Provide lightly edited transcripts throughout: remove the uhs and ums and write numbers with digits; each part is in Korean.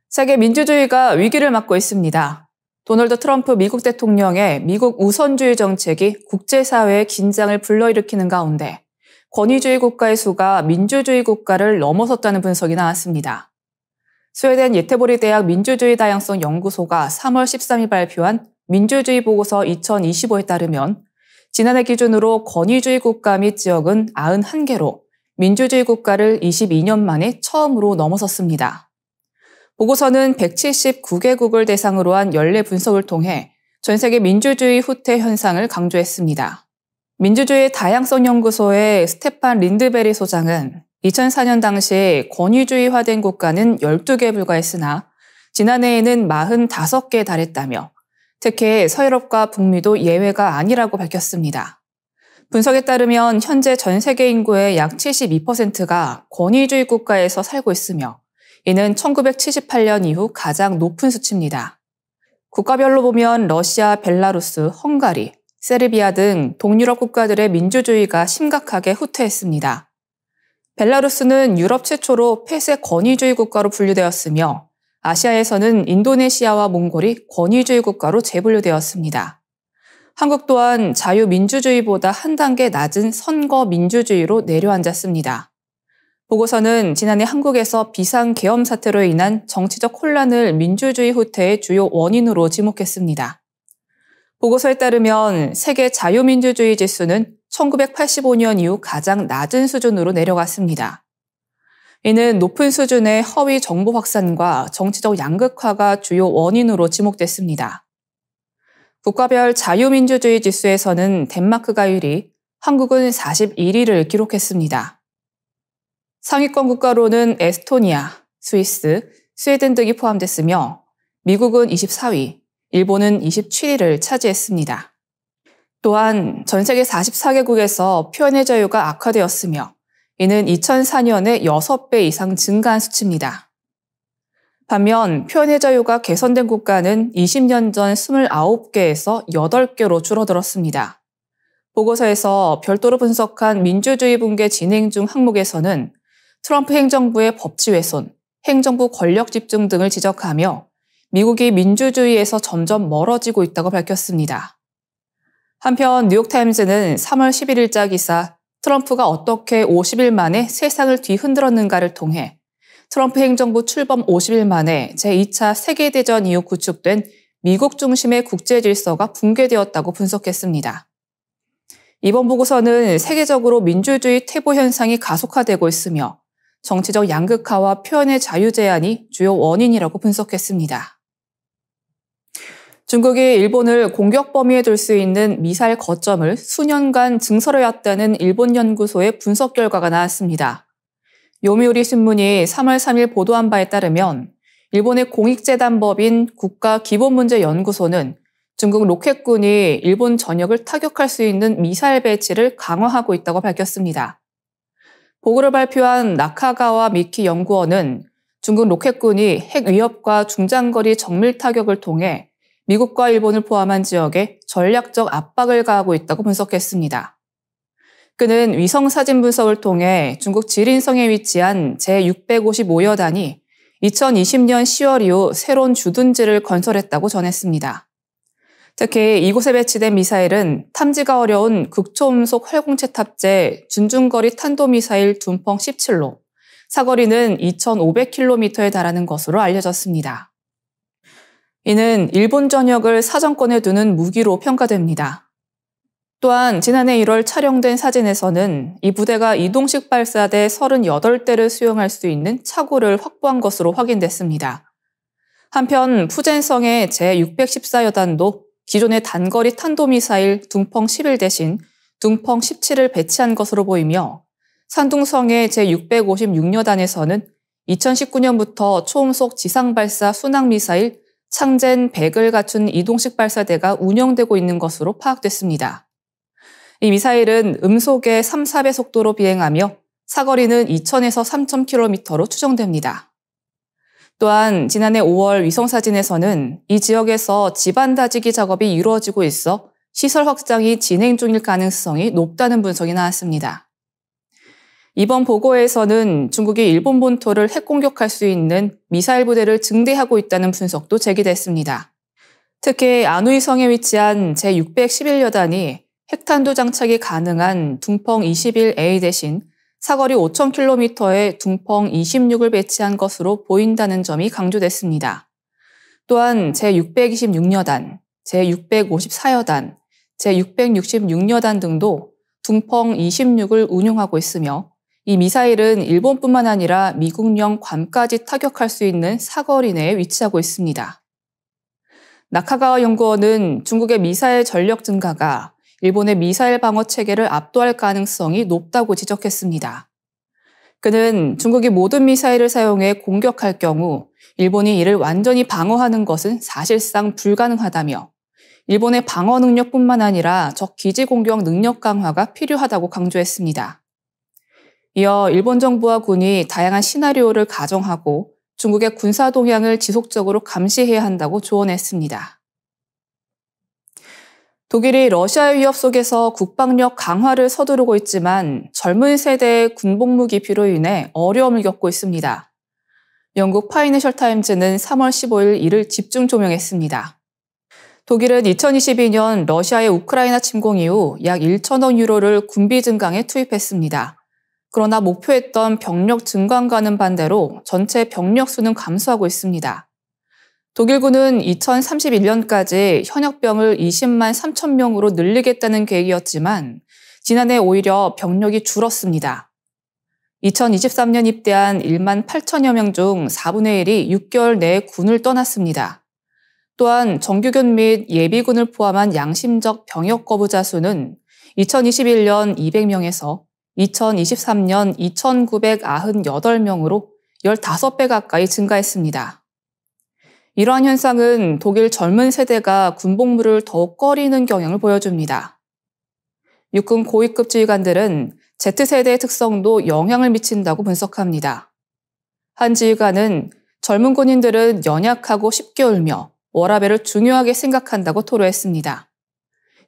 세계 민주주의가 위기를 맞고 있습니다. 도널드 트럼프 미국 대통령의 미국 우선주의 정책이 국제사회의 긴장을 불러일으키는 가운데 권위주의 국가의 수가 민주주의 국가를 넘어섰다는 분석이 나왔습니다. 스웨덴 예테보리 대학 민주주의 다양성 연구소가 3월 13일 발표한 민주주의 보고서 2025에 따르면 지난해 기준으로 권위주의 국가 및 지역은 91개로 민주주의 국가를 22년 만에 처음으로 넘어섰습니다. 보고서는 179개국을 대상으로 한 연례 분석을 통해 전 세계 민주주의 후퇴 현상을 강조했습니다. 민주주의 다양성 연구소의 스테판 린드베리 소장은 2004년 당시 권위주의화된 국가는 12개에 불과했으나 지난해에는 45개에 달했다며 특히 서유럽과 북미도 예외가 아니라고 밝혔습니다. 분석에 따르면 현재 전 세계 인구의 약 72%가 권위주의 국가에서 살고 있으며 이는 1978년 이후 가장 높은 수치입니다. 국가별로 보면 러시아, 벨라루스, 헝가리, 세르비아 등 동유럽 국가들의 민주주의가 심각하게 후퇴했습니다. 벨라루스는 유럽 최초로 폐쇄 권위주의 국가로 분류되었으며 아시아에서는 인도네시아와 몽골이 권위주의 국가로 재분류되었습니다. 한국 또한 자유민주주의보다 한 단계 낮은 선거민주주의로 내려앉았습니다. 보고서는 지난해 한국에서 비상계엄 사태로 인한 정치적 혼란을 민주주의 후퇴의 주요 원인으로 지목했습니다. 보고서에 따르면 세계 자유민주주의 지수는 1985년 이후 가장 낮은 수준으로 내려갔습니다. 이는 높은 수준의 허위 정보 확산과 정치적 양극화가 주요 원인으로 지목됐습니다. 국가별 자유민주주의 지수에서는 덴마크가 1위, 한국은 41위를 기록했습니다. 상위권 국가로는 에스토니아, 스위스, 스웨덴 등이 포함됐으며 미국은 24위, 일본은 27위를 차지했습니다. 또한 전 세계 44개국에서 표현의 자유가 악화되었으며 이는 2004년에 6배 이상 증가한 수치입니다. 반면 표현의 자유가 개선된 국가는 20년 전 29개에서 8개로 줄어들었습니다. 보고서에서 별도로 분석한 민주주의 붕괴 진행 중 항목에서는 트럼프 행정부의 법치 훼손, 행정부 권력 집중 등을 지적하며 미국이 민주주의에서 점점 멀어지고 있다고 밝혔습니다. 한편 뉴욕타임즈는 3월 11일자 기사 트럼프가 어떻게 50일 만에 세상을 뒤흔들었는가를 통해 트럼프 행정부 출범 50일 만에 제2차 세계대전 이후 구축된 미국 중심의 국제 질서가 붕괴되었다고 분석했습니다. 이번 보고서는 세계적으로 민주주의 퇴보 현상이 가속화되고 있으며 정치적 양극화와 표현의 자유 제한이 주요 원인이라고 분석했습니다. 중국이 일본을 공격 범위에 둘 수 있는 미사일 거점을 수년간 증설해왔다는 일본 연구소의 분석 결과가 나왔습니다. 요미우리 신문이 3월 3일 보도한 바에 따르면 일본의 공익재단법인 국가기본문제연구소는 중국 로켓군이 일본 전역을 타격할 수 있는 미사일 배치를 강화하고 있다고 밝혔습니다. 보고를 발표한 나카가와 미키 연구원은 중국 로켓군이 핵 위협과 중장거리 정밀 타격을 통해 미국과 일본을 포함한 지역에 전략적 압박을 가하고 있다고 분석했습니다. 그는 위성사진 분석을 통해 중국 지린성에 위치한 제655여단이 2020년 10월 이후 새로운 주둔지를 건설했다고 전했습니다. 특히 이곳에 배치된 미사일은 탐지가 어려운 극초음속 활공체 탑재 준중거리 탄도미사일 둔펑 17로 사거리는 2,500km에 달하는 것으로 알려졌습니다. 이는 일본 전역을 사정권에 두는 무기로 평가됩니다. 또한 지난해 1월 촬영된 사진에서는 이 부대가 이동식 발사대 38대를 수용할 수 있는 차고를 확보한 것으로 확인됐습니다. 한편 푸젠성의 제614여단도 기존의 단거리 탄도미사일 둥펑 11 대신 둥펑 17을 배치한 것으로 보이며 산둥성의 제656여단에서는 2019년부터 초음속 지상발사 순항미사일 창젠 100을 갖춘 이동식 발사대가 운영되고 있는 것으로 파악됐습니다. 이 미사일은 음속의 3-4배 속도로 비행하며 사거리는 2,000에서 3,000km로 추정됩니다. 또한 지난해 5월 위성사진에서는 이 지역에서 지반 다지기 작업이 이루어지고 있어 시설 확장이 진행 중일 가능성이 높다는 분석이 나왔습니다. 이번 보고에서는 중국이 일본 본토를 핵공격할 수 있는 미사일 부대를 증대하고 있다는 분석도 제기됐습니다. 특히 안우이성에 위치한 제611여단이 핵탄두 장착이 가능한 둥펑 21A 대신 사거리 5,000km의 둥펑 26을 배치한 것으로 보인다는 점이 강조됐습니다. 또한 제626여단, 제654여단, 제666여단 등도 둥펑 26을 운용하고 있으며 이 미사일은 일본뿐만 아니라 미국령 괌까지 타격할 수 있는 사거리 내에 위치하고 있습니다. 나카가와 연구원은 중국의 미사일 전력 증가가 일본의 미사일 방어 체계를 압도할 가능성이 높다고 지적했습니다. 그는 중국이 모든 미사일을 사용해 공격할 경우 일본이 이를 완전히 방어하는 것은 사실상 불가능하다며 일본의 방어 능력뿐만 아니라 적 기지 공격 능력 강화가 필요하다고 강조했습니다. 이어 일본 정부와 군이 다양한 시나리오를 가정하고 중국의 군사 동향을 지속적으로 감시해야 한다고 조언했습니다. 독일이 러시아의 위협 속에서 국방력 강화를 서두르고 있지만 젊은 세대의 군복무 기피로 인해 어려움을 겪고 있습니다. 영국 파이낸셜 타임즈는 3월 15일 이를 집중 조명했습니다. 독일은 2022년 러시아의 우크라이나 침공 이후 약 1천억 유로를 군비 증강에 투입했습니다. 그러나 목표했던 병력 증강과는 반대로 전체 병력 수는 감소하고 있습니다. 독일군은 2031년까지 현역병을 20만 3천 명으로 늘리겠다는 계획이었지만 지난해 오히려 병력이 줄었습니다. 2023년 입대한 1만 8천여 명 중 4분의 1이 6개월 내에 군을 떠났습니다. 또한 정규군 및 예비군을 포함한 양심적 병역 거부자 수는 2021년 200명에서 2023년 2,998명으로 15배 가까이 증가했습니다. 이러한 현상은 독일 젊은 세대가 군복무를 더욱 꺼리는 경향을 보여줍니다. 육군 고위급 지휘관들은 Z세대의 특성도 영향을 미친다고 분석합니다. 한 지휘관은 젊은 군인들은 연약하고 쉽게 울며 워라밸을 중요하게 생각한다고 토로했습니다.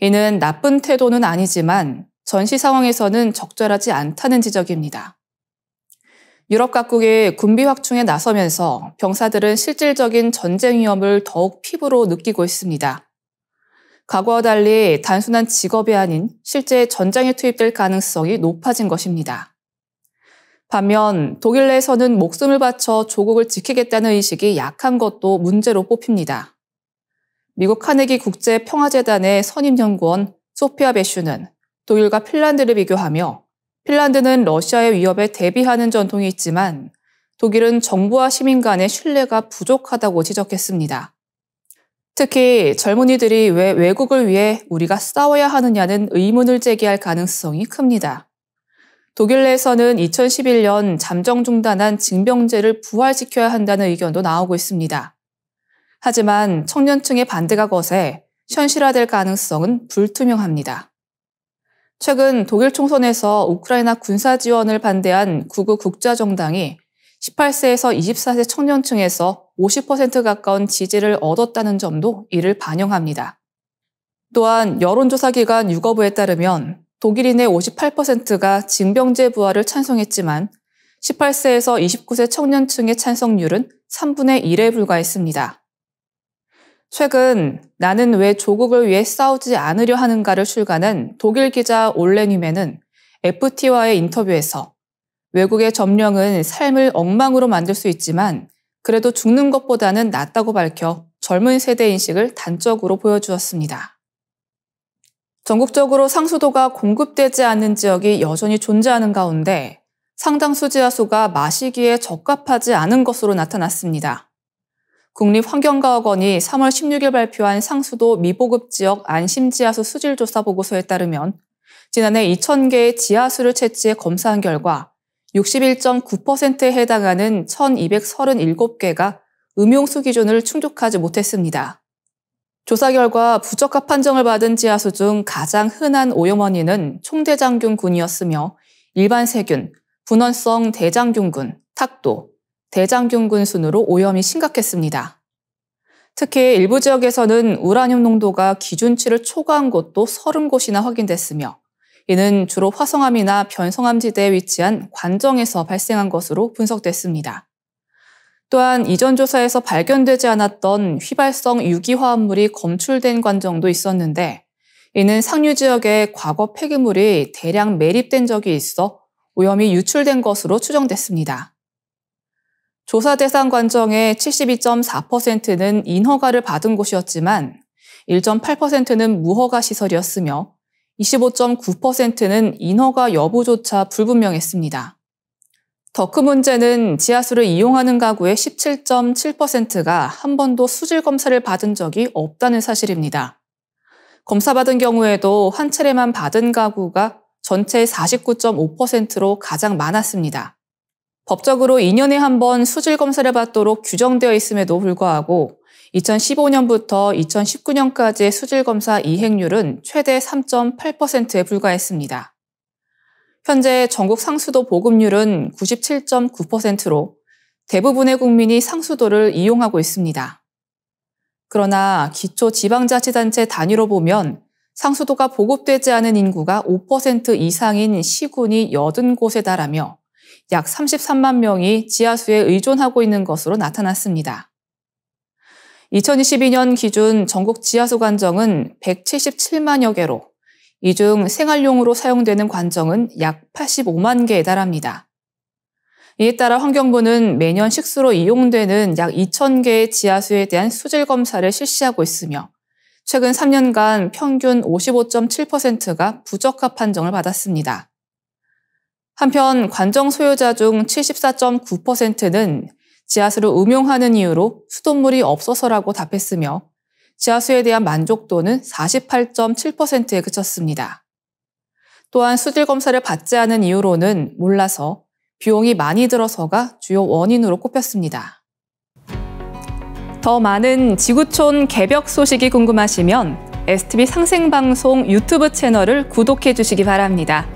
이는 나쁜 태도는 아니지만 전시 상황에서는 적절하지 않다는 지적입니다. 유럽 각국이 군비 확충에 나서면서 병사들은 실질적인 전쟁 위험을 더욱 피부로 느끼고 있습니다. 과거와 달리 단순한 직업이 아닌 실제 전장에 투입될 가능성이 높아진 것입니다. 반면 독일 내에서는 목숨을 바쳐 조국을 지키겠다는 의식이 약한 것도 문제로 뽑힙니다. 미국 카네기 국제평화재단의 선임연구원 소피아 베슈는 독일과 핀란드를 비교하며 핀란드는 러시아의 위협에 대비하는 전통이 있지만 독일은 정부와 시민 간의 신뢰가 부족하다고 지적했습니다. 특히 젊은이들이 왜 외국을 위해 우리가 싸워야 하느냐는 의문을 제기할 가능성이 큽니다. 독일 내에서는 2011년 잠정 중단한 징병제를 부활시켜야 한다는 의견도 나오고 있습니다. 하지만 청년층의 반대가 거세 현실화될 가능성은 불투명합니다. 최근 독일 총선에서 우크라이나 군사 지원을 반대한 구구 국자정당이 18세에서 24세 청년층에서 50% 가까운 지지를 얻었다는 점도 이를 반영합니다. 또한 여론조사기관 유거부에 따르면 독일인의 58%가 징병제 부활을 찬성했지만 18세에서 29세 청년층의 찬성률은 3분의 1에 불과했습니다. 최근 나는 왜 조국을 위해 싸우지 않으려 하는가를 출간한 독일 기자 올레님에는 FT와의 인터뷰에서 외국의 점령은 삶을 엉망으로 만들 수 있지만 그래도 죽는 것보다는 낫다고 밝혀 젊은 세대 인식을 단적으로 보여주었습니다. 전국적으로 상수도가 공급되지 않는 지역이 여전히 존재하는 가운데 상당수 지하수가 마시기에 적합하지 않은 것으로 나타났습니다. 국립환경과학원이 3월 16일 발표한 상수도 미보급 지역 안심지하수 수질조사 보고서에 따르면 지난해 2,000개의 지하수를 채취해 검사한 결과 61.9%에 해당하는 1,237개가 음용수 기준을 충족하지 못했습니다. 조사 결과 부적합 판정을 받은 지하수 중 가장 흔한 오염 원인은 총대장균군이었으며 일반 세균, 분원성 대장균군, 탁도, 대장균군 순으로 오염이 심각했습니다. 특히 일부 지역에서는 우라늄 농도가 기준치를 초과한 곳도 30곳이나 확인됐으며 이는 주로 화성암이나 변성암 지대에 위치한 관정에서 발생한 것으로 분석됐습니다. 또한 이전 조사에서 발견되지 않았던 휘발성 유기화합물이 검출된 관정도 있었는데 이는 상류 지역에 과거 폐기물이 대량 매립된 적이 있어 오염이 유출된 것으로 추정됐습니다. 조사 대상 관정의 72.4%는 인허가를 받은 곳이었지만 1.8%는 무허가 시설이었으며 25.9%는 인허가 여부조차 불분명했습니다. 더 큰 문제는 지하수를 이용하는 가구의 17.7%가 한 번도 수질 검사를 받은 적이 없다는 사실입니다. 검사받은 경우에도 한 차례만 받은 가구가 전체의 49.5%로 가장 많았습니다. 법적으로 2년에 한 번 수질 검사를 받도록 규정되어 있음에도 불구하고 2015년부터 2019년까지의 수질 검사 이행률은 최대 3.8%에 불과했습니다. 현재 전국 상수도 보급률은 97.9%로 대부분의 국민이 상수도를 이용하고 있습니다. 그러나 기초지방자치단체 단위로 보면 상수도가 보급되지 않은 인구가 5% 이상인 시군이 80곳에 달하며 약 33만 명이 지하수에 의존하고 있는 것으로 나타났습니다. 2022년 기준 전국 지하수 관정은 177만여 개로 이 중 생활용으로 사용되는 관정은 약 85만 개에 달합니다. 이에 따라 환경부는 매년 식수로 이용되는 약 2,000개의 지하수에 대한 수질 검사를 실시하고 있으며 최근 3년간 평균 55.7%가 부적합 판정을 받았습니다. 한편 관정 소유자 중 74.9%는 지하수를 음용하는 이유로 수돗물이 없어서라고 답했으며 지하수에 대한 만족도는 48.7%에 그쳤습니다. 또한 수질 검사를 받지 않은 이유로는 몰라서, 비용이 많이 들어서가 주요 원인으로 꼽혔습니다. 더 많은 지구촌 개벽 소식이 궁금하시면 STV 상생방송 유튜브 채널을 구독해 주시기 바랍니다.